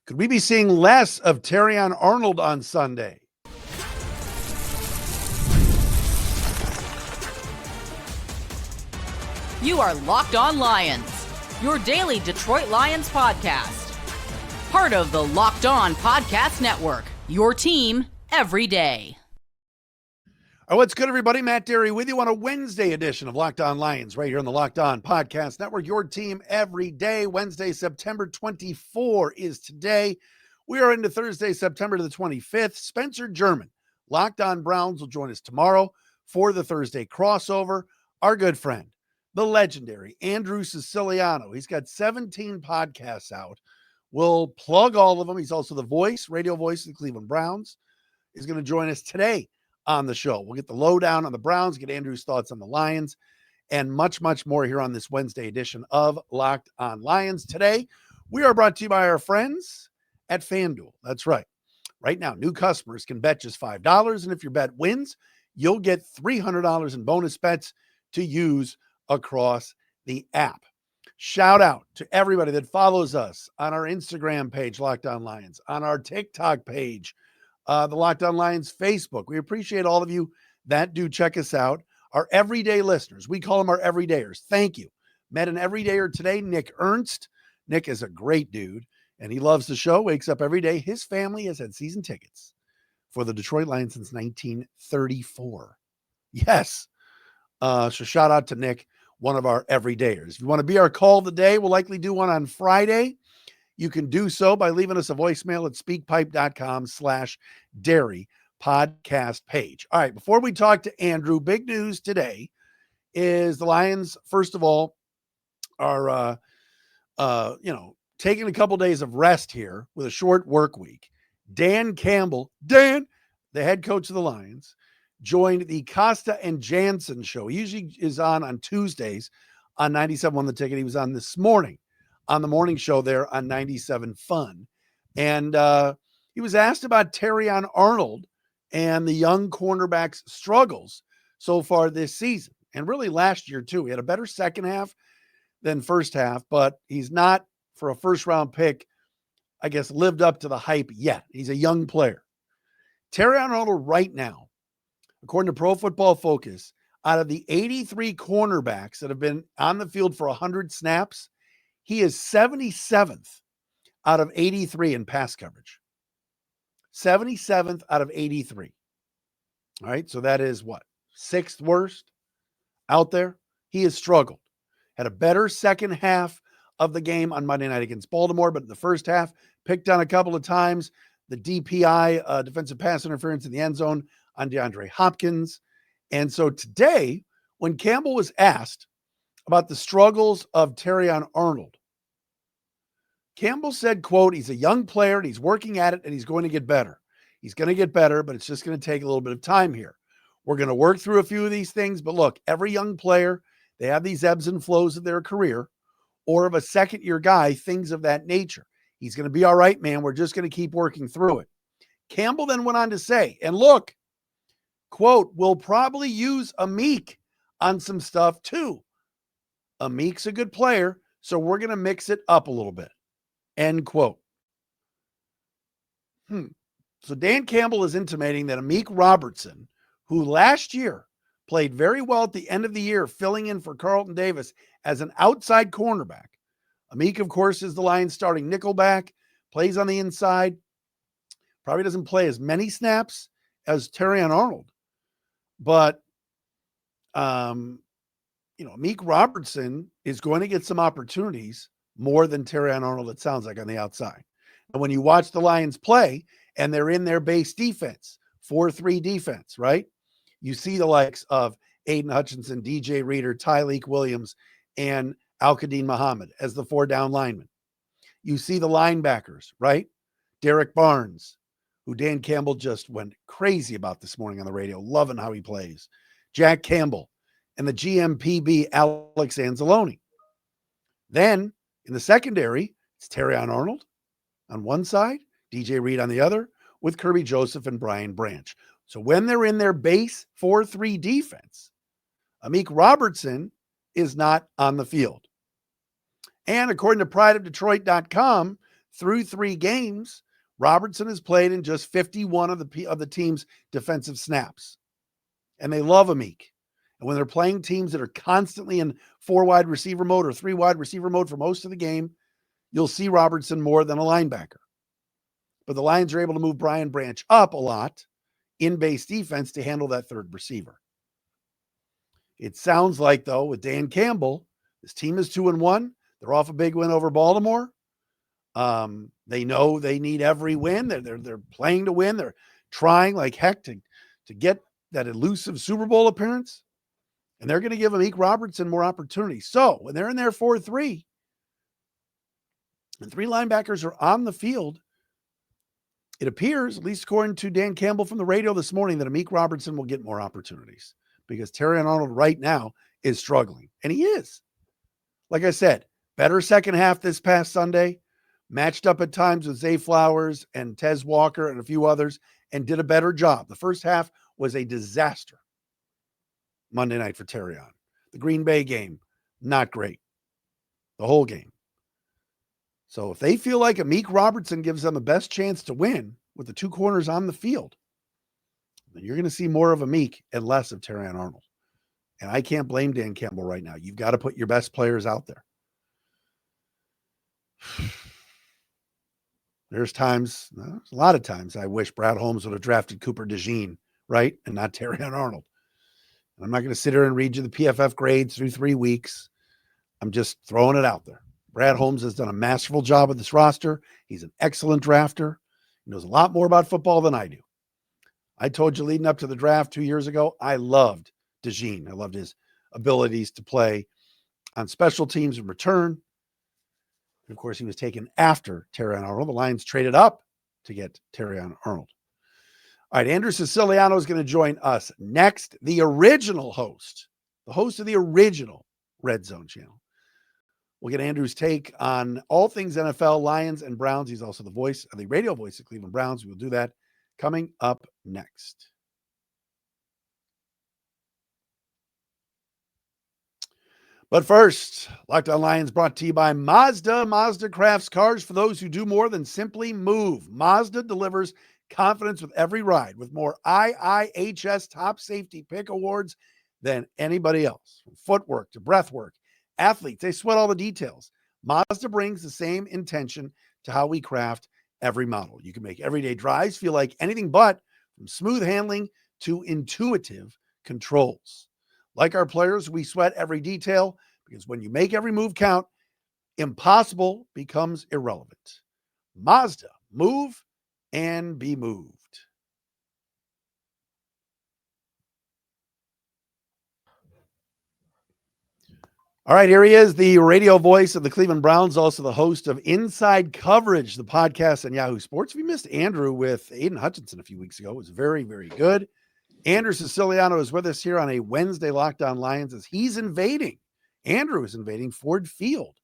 Could we be seeing less of Terrion Arnold on Sunday? You are Locked On Lions, your daily Detroit Lions podcast. Part of the Locked On Podcast Network, your team every day. All right, what's good, everybody? Matt Derry with you on a Wednesday edition of Locked On Lions right here on the Locked On Podcast Network, your team every day. Wednesday, September 24 is today. We are into Thursday, September the 25th. Spencer German, Locked On Browns, will join us tomorrow for the Thursday crossover. Our good friend, the legendary Andrew Siciliano. He's got 17 podcasts out. We'll plug all of them. He's also the radio voice of the Cleveland Browns. He's going to join us today on the show. We'll get the lowdown on the Browns, get Andrew's thoughts on the Lions, and much, much more here on this Wednesday edition of Locked On Lions. Today, we are brought to you by our friends at FanDuel. That's right. Right now, new customers can bet just $5, and if your bet wins, you'll get $300 in bonus bets to use across the app. Shout out to everybody that follows us on our Instagram page, Locked On Lions, on our TikTok page, the Locked On Lions Facebook. We appreciate all of you that do check us out. Our everyday listeners, we call them our everydayers. Thank you. Met an everydayer today, Nick Ernst. Nick is a great dude, and he loves the show, wakes up every day. His family has had season tickets for the Detroit Lions since 1934. Yes. So shout out to Nick, one of our everydayers. If you want to be our call of the day, we'll likely do one on Friday. You can do so by leaving us a voicemail at speakpipe.com/Derry podcast page. All right, before we talk to Andrew, big news today is the Lions, first of all, are taking a couple days of rest here with a short work week. Dan Campbell, the head coach of the Lions, joined the Costa and Jansen show. He usually is on Tuesdays on 97 The Ticket. He was on this morning on the morning show there on 97 Fun. And he was asked about Terrion Arnold and the young cornerback's struggles so far this season. And really last year, too. He had a better second half than first half, but he's not, for a first-round pick, I guess, lived up to the hype yet. He's a young player. Terrion Arnold right now, according to Pro Football Focus, out of the 83 cornerbacks that have been on the field for 100 snaps, he is 77th out of 83 in pass coverage. 77th out of 83. All right, so that is what? Sixth worst out there. He has struggled. Had a better second half of the game on Monday night against Baltimore, but in the first half, picked on a couple of times. The DPI, defensive pass interference in the end zone on DeAndre Hopkins. And so today, when Campbell was asked about the struggles of Terrion Arnold, Campbell said, quote, he's a young player and he's working at it and he's going to get better. He's going to get better, but it's just going to take a little bit of time here. We're going to work through a few of these things, but look, every young player, they have these ebbs and flows of their career, or of a second-year guy, things of that nature. He's going to be all right, man. We're just going to keep working through it. Campbell then went on to say, and look, quote, we'll probably use Amik on some stuff too. Amik's a good player, so we're going to mix it up a little bit. End quote. So Dan Campbell is intimating that Amik Robertson, who last year played very well at the end of the year, filling in for Carlton Davis as an outside cornerback. Amik, of course, is the Lions starting nickelback, plays on the inside, probably doesn't play as many snaps as Terrion Arnold. But, Amik Robertson is going to get some opportunities more than Terrion Arnold, it sounds like, on the outside. And when you watch the Lions play and they're in their base defense, 4-3 defense, right? You see the likes of Aiden Hutchinson, DJ Reader, Tyleek Williams, and Al-Qadim Muhammad as the 4-down linemen. You see the linebackers, right? Derek Barnes, who Dan Campbell just went crazy about this morning on the radio, loving how he plays. Jack Campbell, and the GMPB Alex Anzalone. Then in the secondary, it's Terrion Arnold on one side, DJ Reed on the other, with Kirby Joseph and Brian Branch. So when they're in their base 4-3 defense, Amik Robertson is not on the field. And according to prideofdetroit.com, through 3 games, Robertson has played in just 51 of the team's defensive snaps. And they love Amik. And when they're playing teams that are constantly in 4 wide receiver mode or 3 wide receiver mode for most of the game, you'll see Robertson more than a linebacker. But the Lions are able to move Brian Branch up a lot in base defense to handle that third receiver. It sounds like, though, with Dan Campbell, this team is 2-1. They're off a big win over Baltimore. They know they need every win. They're playing to win. They're trying like heck to get that elusive Super Bowl appearance. And they're going to give Amik Robertson more opportunities. So when they're in there 4-3, and 3 linebackers are on the field, it appears, at least according to Dan Campbell from the radio this morning, that Amik Robertson will get more opportunities because Terrion Arnold right now is struggling. And he is. Like I said, better second half this past Sunday, matched up at times with Zay Flowers and Tez Walker and a few others, and did a better job. The first half was a disaster Monday night for Terrion. The Green Bay game, not great. The whole game. So if they feel like Amik Robertson gives them the best chance to win with the 2 corners on the field, then you're going to see more of Amik and less of Terrion Arnold. And I can't blame Dan Campbell right now. You've got to put your best players out there. There's a lot of times I wish Brad Holmes would have drafted Cooper DeJean, right? And not Terrion Arnold. And I'm not going to sit here and read you the PFF grades through 3 weeks. I'm just throwing it out there. Brad Holmes has done a masterful job with this roster. He's an excellent drafter. He knows a lot more about football than I do. I told you leading up to the draft 2 years ago, I loved DeJean. I loved his abilities to play on special teams and return. And of course, he was taken after Terrion Arnold. The Lions traded up to get Terrion Arnold. All right, Andrew Siciliano is going to join us next. The original host, the host of the original Red Zone channel. We'll get Andrew's take on all things NFL, Lions, and Browns. He's also the radio voice of Cleveland Browns. We'll do that coming up next. But first, Locked On Lions brought to you by Mazda. Mazda crafts cars for those who do more than simply move. Mazda delivers confidence with every ride with more IIHS top safety pick awards than anybody else. From footwork to breathwork, athletes, they sweat all the details. Mazda brings the same intention to how we craft every model. You can make everyday drives feel like anything but, from smooth handling to intuitive controls. Like our players, we sweat every detail because when you make every move count, impossible becomes irrelevant. Mazda, move and be moved. All right, here he is, the radio voice of the Cleveland Browns, also the host of Inside Coverage, the podcast on Yahoo Sports. We missed Andrew with Aiden Hutchinson a few weeks ago. It was very, very good. Andrew Siciliano is with us here on a Wednesday Locked On Lions as Andrew is invading Ford Field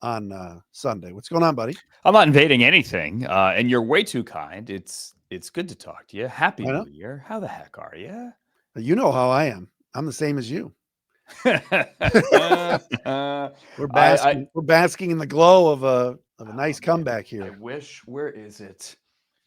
on Sunday. What's going on, buddy? I'm not invading anything, and you're way too kind. It's good to talk to you. Happy New Year. How the heck are you? You know how I am. I'm the same as you. We're basking in the glow of a nice comeback here. I wish. Where is it?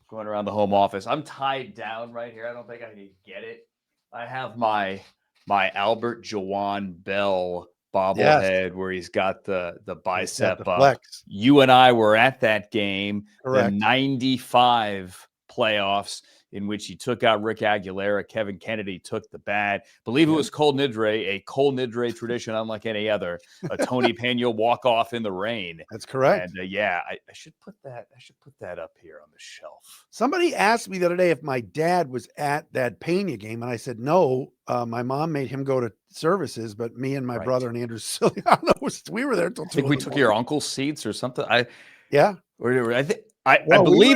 Going around the home office. I'm tied down right here. I don't think I can get it. I have my Albert Jawan Bell bobblehead where he's got the bicep flex. You and I were at that game, correct. The 95 playoffs, in which he took out Rick Aguilera. Kevin Kennedy took the bat. Believe it was Cole Nidre, a Cole Nidre tradition unlike any other. A Tony Pena walk-off in the rain. That's correct. And I should put that up here on the shelf. Somebody asked me the other day if my dad was at that Pena game, and I said no. My mom made him go to services, but me and my brother and Andrew Siciliano, we were there until 2 I think we took your uncle's seats or something. I believe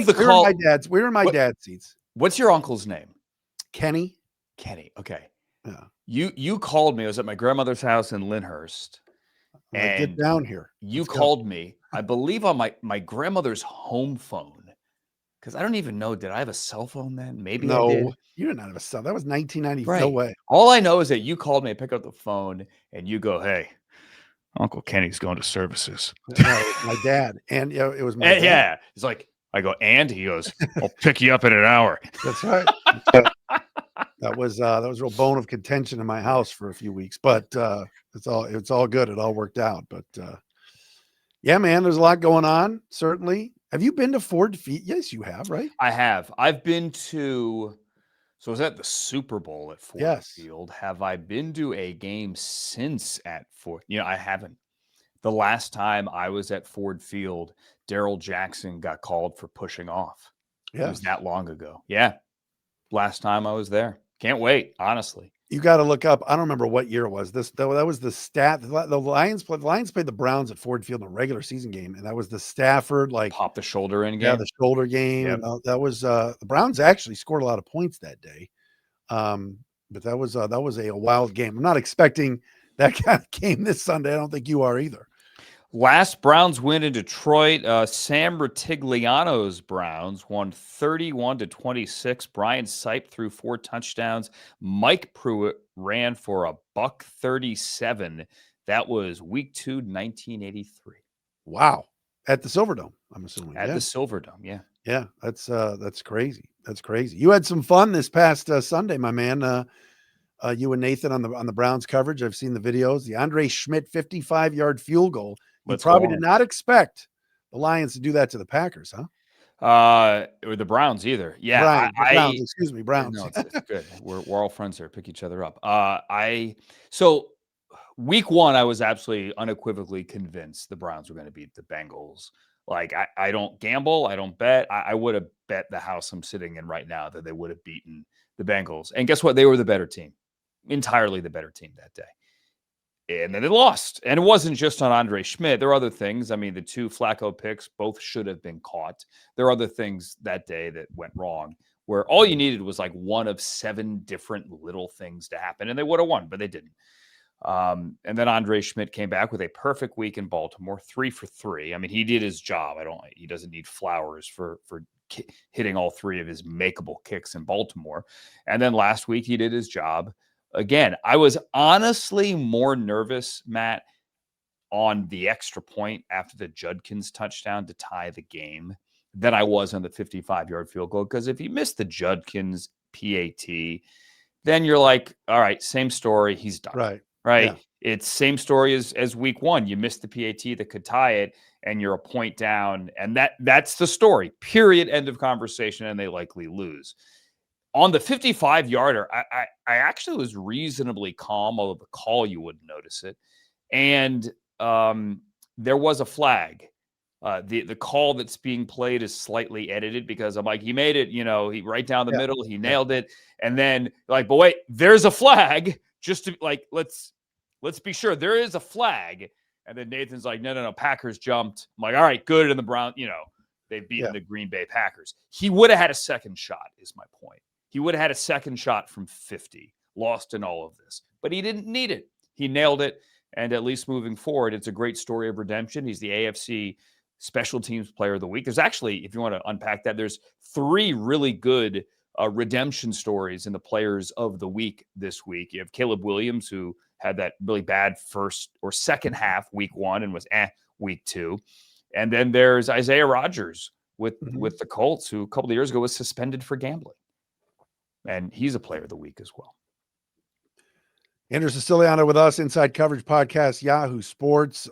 the call. We were in my dad's seats. What's your uncle's name? Kenny. Okay. Yeah. You called me. I was at my grandmother's house in Lyndhurst. And get down here. You called me, I believe, on my grandmother's home phone. Because I don't even know. Did I have a cell phone then? Maybe I did. You did not have a cell. That was 1990. Right. No way. All I know is that you called me, I pick up the phone, and you go, "Hey, Uncle Kenny's going to services. No, it was my dad. And it was my dad. Yeah. He's like, I go, and he goes, I'll pick you up in an hour. That's right. That was a real bone of contention in my house for a few weeks, but it's all good. It all worked out. But yeah, man, there's a lot going on. Certainly. Have you been to Ford Field? Yes, you have, right? I have. I've been to. So I was at the Super Bowl at Ford Field. Have I been to a game since at Ford? I haven't. The last time I was at Ford Field, Darrell Jackson got called for pushing off. It was that long ago. Yeah. Last time I was there. Can't wait, honestly. You got to look up. I don't remember what year it was. That was the stat. The Lions played the Browns at Ford Field in a regular season game, and that was the Stafford pop the shoulder in game. Yeah, the shoulder game. Yep. And that was the Browns actually scored a lot of points that day. But that was a wild game. I'm not expecting that kind of game this Sunday. I don't think you are either. Last Browns win in Detroit. Sam Rutigliano's Browns won 31-26. Brian Sipe threw 4 touchdowns. Mike Pruitt ran for $137. That was week 2, 1983. Wow. At the Silverdome, I'm assuming. At the Silverdome, yeah. Yeah, that's crazy. That's crazy. You had some fun this past Sunday, my man. You and Nathan on the Browns coverage. I've seen the videos. The Andre Schmidt 55-yard field goal. You probably did not expect the Lions to do that to the Packers, huh? Or the Browns either. Yeah. Browns, excuse me, Browns. No, it's good. We're all friends here. Pick each other up. So week 1, I was absolutely unequivocally convinced the Browns were going to beat the Bengals. Like, I don't gamble. I don't bet. I would have bet the house I'm sitting in right now that they would have beaten the Bengals. And guess what? They were the better team. Entirely the better team that day. And then they lost. And it wasn't just on Andre Schmidt. There are other things. I mean, the 2 Flacco picks both should have been caught. There are other things that day that went wrong where all you needed was like one of 7 different little things to happen. And they would have won, but they didn't. And then Andre Schmidt came back with a perfect week in Baltimore, 3 for 3. I mean, he did his job. He doesn't need flowers for hitting all 3 of his makeable kicks in Baltimore. And then last week he did his job. Again, I was honestly more nervous, Matt, on the extra point after the Judkins touchdown to tie the game than I was on the 55-yard field goal. Because if you missed the Judkins PAT, then you're like, all right, same story. He's done. Right. Yeah. It's same story as week 1. You missed the PAT that could tie it, and you're a point down. And that's the story. Period. End of conversation. And they likely lose. On the 55-yarder, I actually was reasonably calm, although the call, you wouldn't notice it. And there was a flag. The call that's being played is slightly edited because I'm like, he made it, he right down the middle, he nailed it. And then but wait, there's a flag. Just to let's be sure there is a flag. And then Nathan's like, no, Packers jumped. I'm like, all right, good. And the Browns, they've beaten the Green Bay Packers. He would have had a second shot, is my point. He would have had a second shot from 50, lost in all of this, but he didn't need it. He nailed it. And at least moving forward, it's a great story of redemption. He's the AFC Special Teams Player of the Week. There's actually, if you want to unpack that, there's 3 really good redemption stories in the Players of the Week this week. You have Caleb Williams, who had that really bad first or second half week 1 and was week 2. And then there's Isaiah Rodgers with the Colts, who a couple of years ago was suspended for gambling. And he's a Player of the Week as well. Andrew Siciliano with us, Inside Coverage Podcast, Yahoo Sports,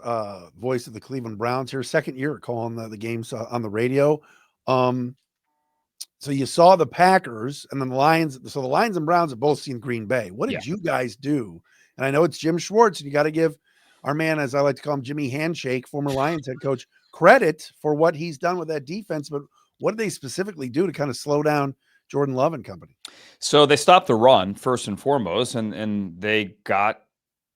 voice of the Cleveland Browns here. Second year calling the games on the radio. So you saw the Packers and then the Lions. So the Lions and Browns have both seen Green Bay. What did you guys do? And I know it's Jim Schwartz, and you got to give our man, as I like to call him, Jimmy Handshake, former Lions head coach, credit for what he's done with that defense. But what did they specifically do to kind of slow down Jordan Love and company? So they stopped the run first and foremost, and they got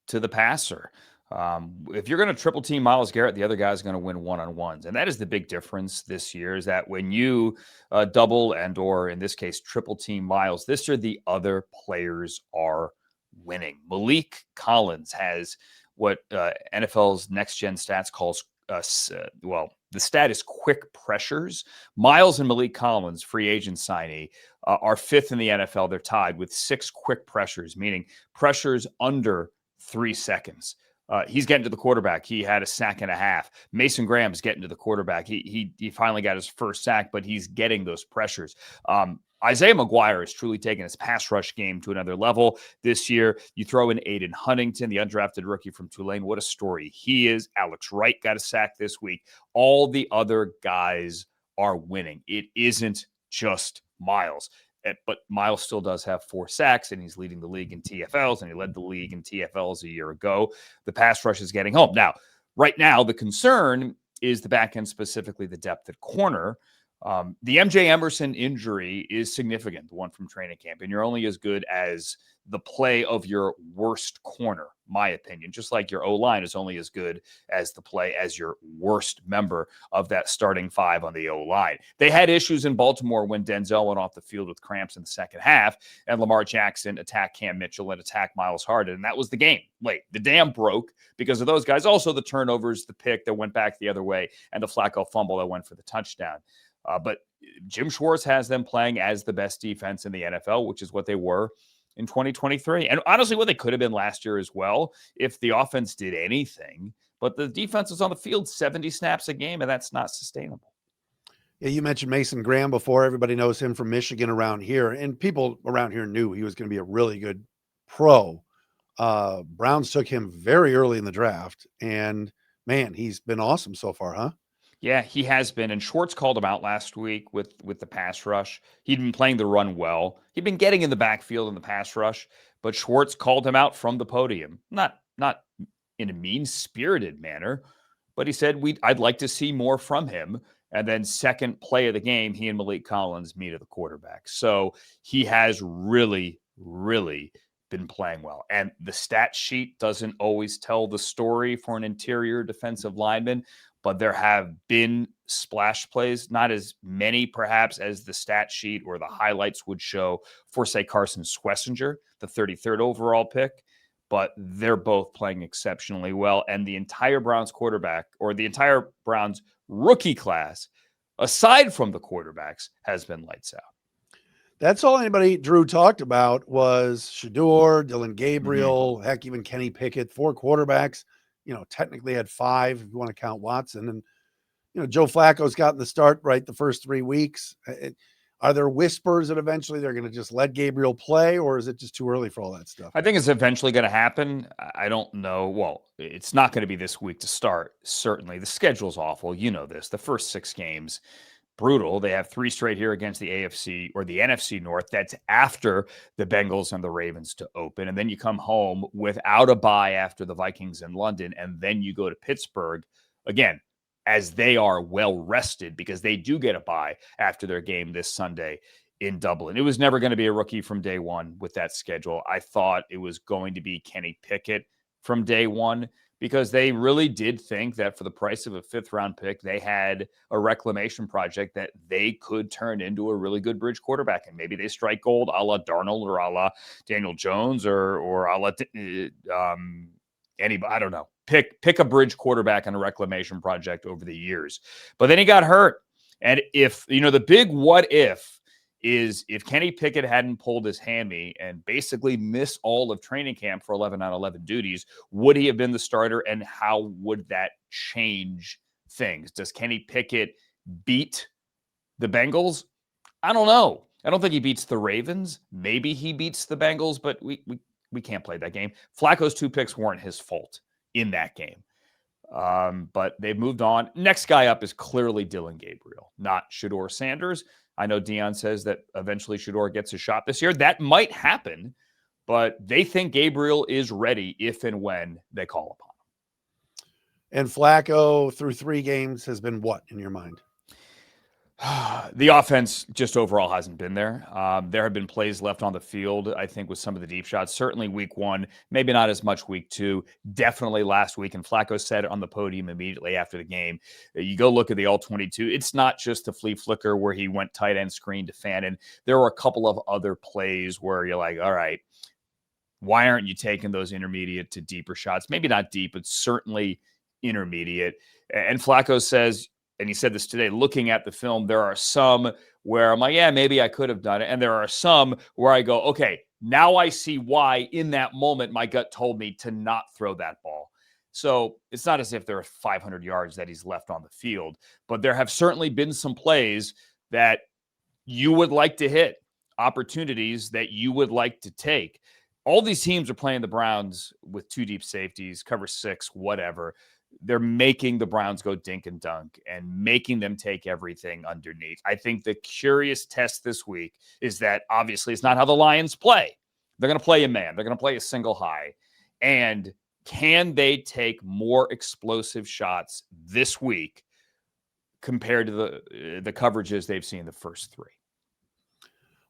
to the passer. If you're going to triple team Myles Garrett, the other guy's going to win one-on-ones. And that is the big difference this year, is that when you double or in this case, triple team Myles, this year the other players are winning. Malik Collins has what NFL's Next Gen Stats calls, the stat is quick pressures. Myles and Malik Collins, free agent signee, are 5th in the NFL. They're tied with 6 quick pressures, meaning pressures under 3 seconds. He's getting to the quarterback. He had a sack and a half. Mason Graham's getting to the quarterback. He finally got his first sack, but he's getting those pressures. Isaiah McGuire has truly taken his pass rush game to another level this year. You throw in Aiden Huntington, the undrafted rookie from Tulane. What a story he is. Alex Wright got a sack this week. All the other guys are winning. It isn't just Miles. But Miles still does have 4 sacks, and he's leading the league in TFLs, and he led the league in TFLs a year ago. The pass rush is getting home. Now, right now, the concern is the back end, specifically the depth at corner. The MJ Emerson injury is significant, the one from training camp, and you're only as good as the play of your worst corner, my opinion, just like your O-line is only as good as the play as your worst member of that starting 5 on the O-line. They had issues in Baltimore when Denzel went off the field with cramps in the second half, and Lamar Jackson attacked Cam Mitchell and attacked Miles Harden, and that was the game. Wait, the dam broke because of those guys. Also, the turnovers, the pick that went back the other way, and the Flacco fumble that went for the touchdown. But Jim Schwartz has them playing as the best defense in the NFL, which is what they were in 2023. And honestly, what they could have been last year as well, if the offense did anything. But the defense was on the field 70 snaps a game, and that's not sustainable. Yeah, you mentioned Mason Graham before. Everybody knows him from Michigan around here, and people around here knew he was going to be a really good pro. Browns took him very early in the draft, and man, he's been awesome so far, huh? Yeah, he has been. And Schwartz called him out last week with the pass rush. He'd been playing the run well. He'd been getting in the backfield in the pass rush, but Schwartz called him out from the podium. Not in a mean-spirited manner, but he said, I'd like to see more from him. And then second play of the game, he and Malik Collins meet at the quarterback. So he has really, really been playing well. And the stat sheet doesn't always tell the story for an interior defensive lineman, but there have been splash plays, not as many perhaps as the stat sheet or the highlights would show for, say, Carson Schlesinger, the 33rd overall pick, but they're both playing exceptionally well. And the entire Browns quarterback, or the entire Browns rookie class, aside from the quarterbacks, has been lights out. That's all anybody Drew talked about was Shedeur, Dylan Gabriel, heck, even Kenny Pickett, 4 quarterbacks. Technically had 5 if you want to count Watson. And, Joe Flacco's gotten the start right the first 3 weeks. Are there whispers that eventually they're going to just let Gabriel play, or is it just too early for all that stuff? I think it's eventually going to happen. I don't know. Well, it's not going to be this week to start, certainly. The schedule's awful. You know this. The first 6 games, brutal. They have 3 straight here against the AFC or the NFC North. That's after the Bengals and the Ravens to open. And then you come home without a bye after the Vikings in London. And then you go to Pittsburgh again, as they are well rested because they do get a bye after their game this Sunday in Dublin. It was never going to be a rookie from day one with that schedule. I thought it was going to be Kenny Pickett from day one, because they really did think that for the price of a 5th-round pick, they had a reclamation project that they could turn into a really good bridge quarterback. And maybe they strike gold a la Darnold or a la Daniel Jones or a la anybody. I don't know. Pick a bridge quarterback on a reclamation project over the years. But then he got hurt. And if, the big what if is if Kenny Pickett hadn't pulled his hammy and basically missed all of training camp for 11-on-11 duties, would he have been the starter, and how would that change things? Does Kenny Pickett beat the Bengals? I don't know. I don't think he beats the Ravens. Maybe he beats the Bengals, but we can't play that game. Flacco's 2 picks weren't his fault in that game. But they've moved on. Next guy up is clearly Dylan Gabriel, not Shedeur Sanders. I know Dion says that eventually Shedeur gets a shot this year. That might happen, but they think Gabriel is ready if and when they call upon him. And Flacco through 3 games has been what in your mind? The offense just overall hasn't been there. There have been plays left on the field, I think, with some of the deep shots. Certainly week 1, maybe not as much week 2, definitely last week. And Flacco said it on the podium immediately after the game. You go look at the all-22. It's not just the flea flicker where he went tight end screen to Fannin. There were a couple of other plays where you're like, all right, why aren't you taking those intermediate to deeper shots? Maybe not deep, but certainly intermediate. And Flacco says, and he said this today, looking at the film, there are some where I'm like, yeah, maybe I could have done it. And there are some where I go, okay, now I see why in that moment my gut told me to not throw that ball. So it's not as if there are 500 yards that he's left on the field, but there have certainly been some plays that you would like to hit, opportunities that you would like to take. All these teams are playing the Browns with 2 deep safeties, cover 6, whatever. They're making the Browns go dink and dunk and making them take everything underneath. I think the curious test this week is that obviously it's not how the Lions play. They're going to play a man. They're going to play a single high. And can they take more explosive shots this week compared to the coverages they've seen the first 3?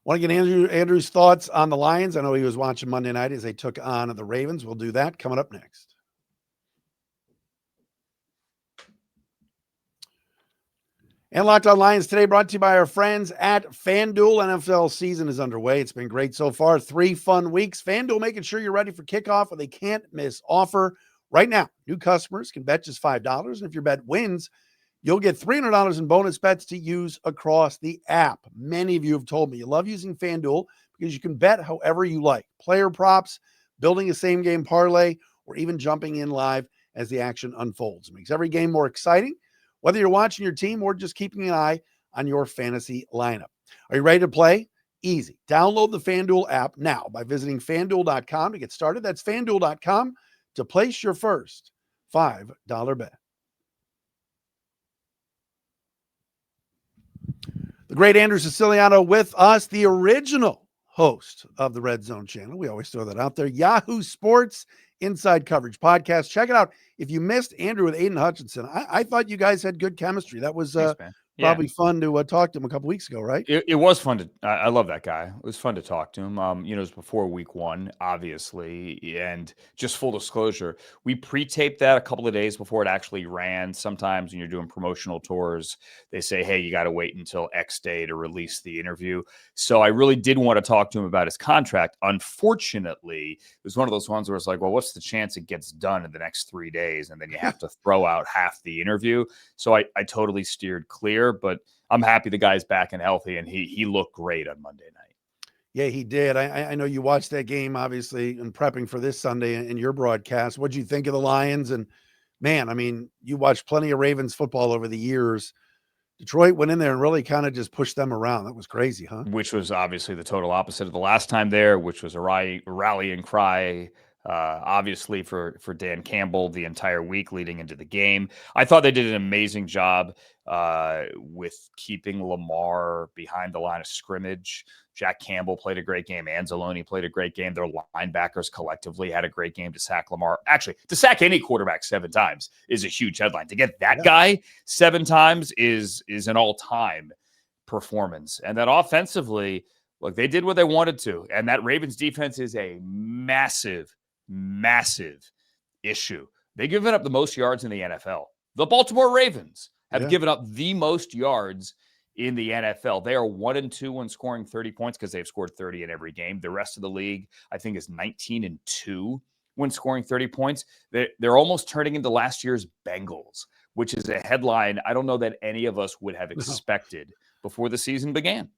Want to get Andrew's thoughts on the Lions? I know he was watching Monday night as they took on the Ravens. We'll do that coming up next. And Locked On Lions today brought to you by our friends at FanDuel. NFL season is underway. It's been great so far. 3 fun weeks. FanDuel making sure you're ready for kickoff with a can't-miss offer. Right now, new customers can bet just $5. And if your bet wins, you'll get $300 in bonus bets to use across the app. Many of you have told me you love using FanDuel because you can bet however you like. Player props, building a same-game parlay, or even jumping in live as the action unfolds. It makes every game more exciting, whether you're watching your team or just keeping an eye on your fantasy lineup. Are you ready to play? Easy. Download the FanDuel app now by visiting FanDuel.com to get started. That's FanDuel.com to place your first $5 bet. The great Andrew Siciliano with us, the original host of the Red Zone channel. We always throw that out there. Yahoo Sports Inside Coverage Podcast. Check it out. If you missed Andrew with Aiden Hutchinson, I thought you guys had good chemistry. That was probably fun to talk to him a couple weeks ago, right? It was fun to. I love that guy. It was fun to talk to him. It was before week 1, obviously, and just full disclosure, we pre-taped that a couple of days before it actually ran. Sometimes when you're doing promotional tours, they say, "Hey, you got to wait until X day to release the interview." So I really did want to talk to him about his contract. Unfortunately, it was one of those ones where it's like, "Well, what's the chance it gets done in the next 3 days?" And then you have to throw out half the interview. So I totally steered clear. But I'm happy the guy's back and healthy, and he looked great on Monday night. Yeah, he did. I know you watched that game, obviously, and prepping for this Sunday in your broadcast. What'd you think of the Lions? And, man, I mean, you watched plenty of Ravens football over the years. Detroit went in there and really kind of just pushed them around. That was crazy, huh? Which was obviously the total opposite of the last time there, which was a rallying cry, obviously, for Dan Campbell the entire week leading into the game. I thought they did an amazing job with keeping Lamar behind the line of scrimmage. Jack Campbell played a great game. Anzalone played a great game. Their linebackers collectively had a great game to sack Lamar. Actually, to sack any quarterback 7 times is a huge headline. To get that guy 7 times is an all-time performance. And then offensively, look, they did what they wanted to. And that Ravens defense is a massive, massive issue. They've given up the most yards in the NFL. The Baltimore Ravens have given up the most yards in the NFL. They are 1-2 when scoring 30 points because they've scored 30 in every game. The rest of the league, I think, is 19-2 when scoring 30 points. They're almost turning into last year's Bengals, which is a headline I don't know that any of us would have expected before the season began.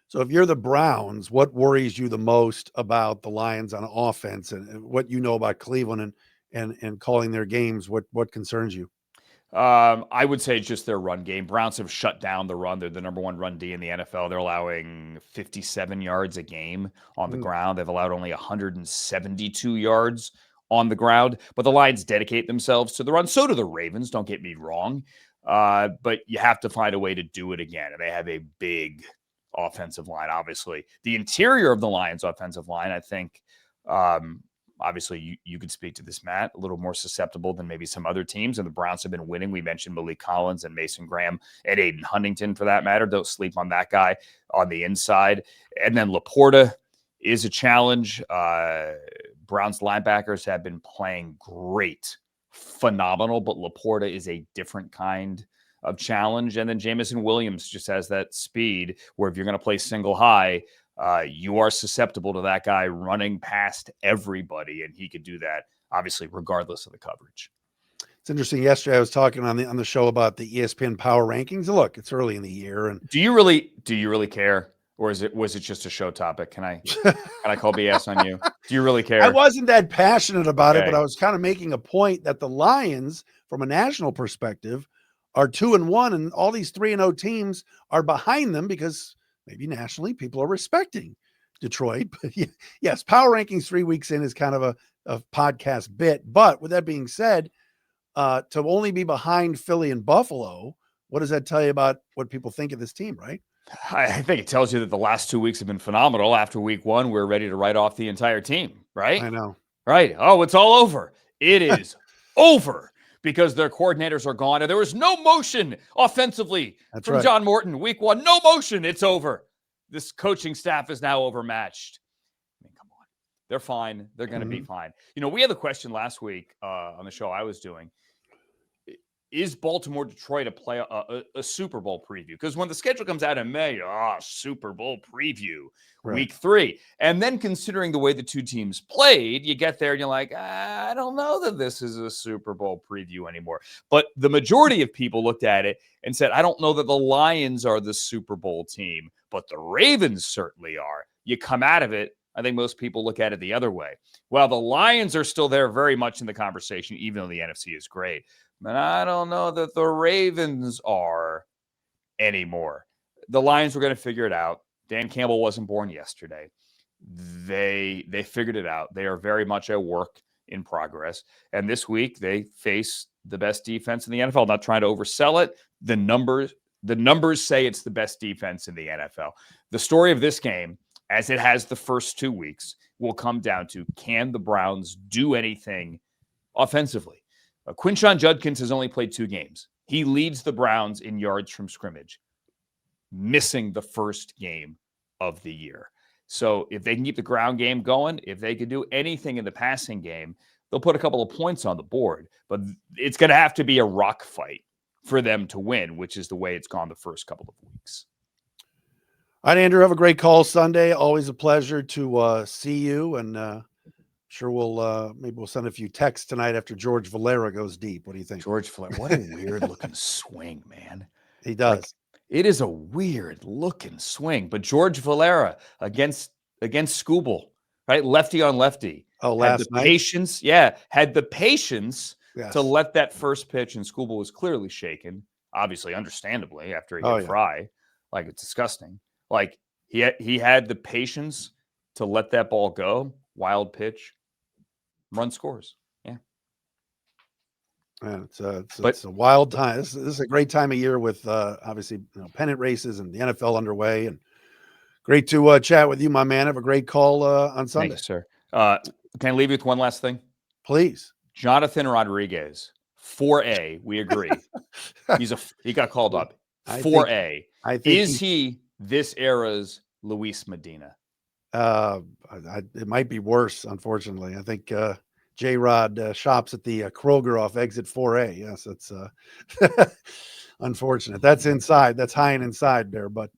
So if you're the Browns, what worries you the most about the Lions on offense, and what you know about Cleveland and calling their games? What concerns you? I would say just their run game. Browns have shut down the run. They're the number 1 run D in the NFL. They're allowing 57 yards a game on the ground. They've allowed only 172 yards on the ground. But the Lions dedicate themselves to the run. So do the Ravens, don't get me wrong. But you have to find a way to do it again. And they have a big offensive line, obviously. The interior of the Lions offensive line, I think, obviously, you could speak to this, Matt, a little more susceptible than maybe some other teams. And the Browns have been winning. We mentioned Malik Collins and Mason Graham and Aiden Huntington, for that matter. Don't sleep on that guy on the inside. And then Laporta is a challenge. Browns linebackers have been playing great, phenomenal, but Laporta is a different kind of challenge. And then Jamison Williams just has that speed where if you're going to play single high, you are susceptible to that guy running past everybody, and he could do that, obviously, regardless of the coverage. It's interesting. Yesterday, I was talking on the show about the ESPN Power Rankings. Look, it's early in the year, and do you really care? Or was it just a show topic? Can I call BS on you? Do you really care? I wasn't that passionate about it, but Okay. I was kind of making a point that the Lions, from a national perspective, are 2-1, and all these 3-0 teams are behind them because maybe nationally people are respecting Detroit. But yes, power rankings 3 weeks in is kind of a podcast bit. But with that being said, to only be behind Philly and Buffalo, what does that tell you about what people think of this team, right? I think it tells you that the last 2 weeks have been phenomenal. After week 1, we're ready to write off the entire team, right? I know. Right. Oh, it's all over. It is over because their coordinators are gone. And there was no motion offensively from right. John Morton. Week 1, no motion. It's over. This coaching staff is now overmatched. I mean, come on. They're fine. They're going to be fine. We had the question last week on the show I was doing. Is Baltimore Detroit a Super Bowl preview? Because when the schedule comes out in May, Super Bowl preview, week 3. And then considering the way the two teams played, you get there and you're like, I don't know that this is a Super Bowl preview anymore. But the majority of people looked at it and said, I don't know that the Lions are the Super Bowl team, but the Ravens certainly are. You come out of it, I think most people look at it the other way. Well, the Lions are still there very much in the conversation, even though the NFC is great. But I don't know that the Ravens are anymore. The Lions were going to figure it out. Dan Campbell wasn't born yesterday. They figured it out. They are very much a work in progress. And this week they face the best defense in the NFL. Not trying to oversell it. The numbers say it's the best defense in the NFL. The story of this game, as it has the first 2 weeks, will come down to, can the Browns do anything offensively? Quinshon Judkins has only played 2 games. He leads the Browns in yards from scrimmage, missing the first game of the year. So if they can keep the ground game going, if they could do anything in the passing game, they'll put a couple of points on the board. But it's going to have to be a rock fight for them to win, which is the way it's gone the first couple of weeks. All right, Andrew, have a great call Sunday. Always a pleasure to see you, and sure maybe we'll send a few texts tonight after George Valera goes deep. What do you think? George Valera, what a weird looking swing, man. He does. Like, it is a weird looking swing, but George Valera against Skubal, right? Lefty on lefty. Oh, last night? Patience. Had the patience to let that first pitch, and Skubal was clearly shaken, obviously, understandably, after he hit Fry. Like, it's disgusting. Like, he had the patience to let that ball go. Wild pitch. Run scores. Yeah. Man, it's a wild time. This is a great time of year with obviously pennant races and the NFL underway. And great to chat with you, my man. Have a great call on Sunday. Thank you, sir. Can I leave you with one last thing? Please. Jonathan Rodriguez, 4A. We agree. He got called up. 4A. Is he this era's Luis Medina? It might be worse, unfortunately. I think J-Rod shops at the Kroger off exit 4A. Yes, that's unfortunate. That's inside. That's high and inside there. But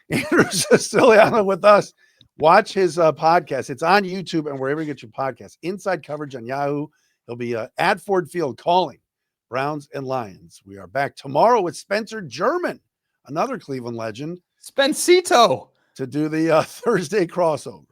Andrew Siciliano with us. Watch his podcast. It's on YouTube and wherever you get your podcasts. Inside coverage on Yahoo. He'll be at Ford Field calling Browns and Lions. We are back tomorrow with Spencer German, another Cleveland legend. Spencito. To do the Thursday crossover.